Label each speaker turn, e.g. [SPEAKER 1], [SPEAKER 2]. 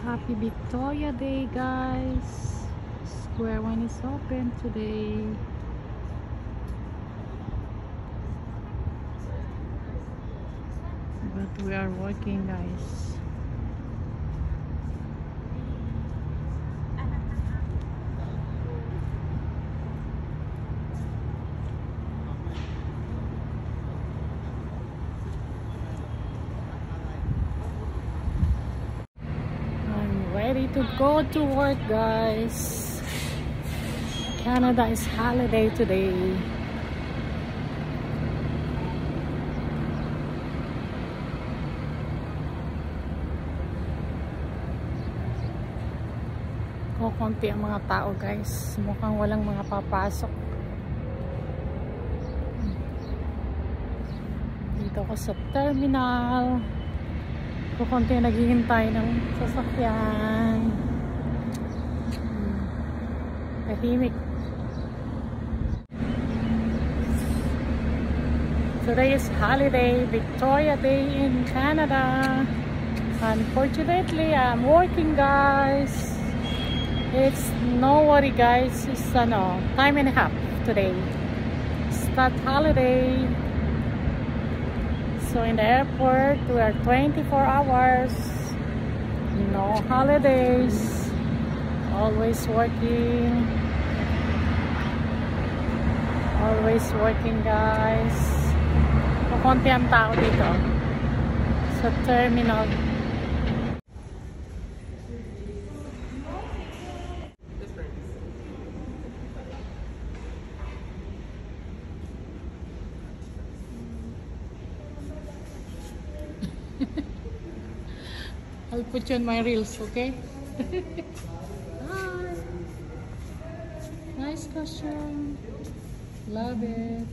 [SPEAKER 1] Happy Victoria Day, guys. Square One is open today. But we are working, guys. Ready to go to work, guys. Canada is holiday today. Konti ang mga tao, guys. Mukhang walang mga papasok. Dito ako sa terminal. Konti naghihintay ng sasakyan. Tahimik. Today is holiday, Victoria Day in Canada. Unfortunately, I'm working, guys. It's no worry, guys. It's time and a half today. It's not holiday. So in the airport, we are 24 hours, no holidays, always working, guys. Konti ang tao dito sa terminal. I'll put you on my reels, okay? Hi. Nice costume. Love it.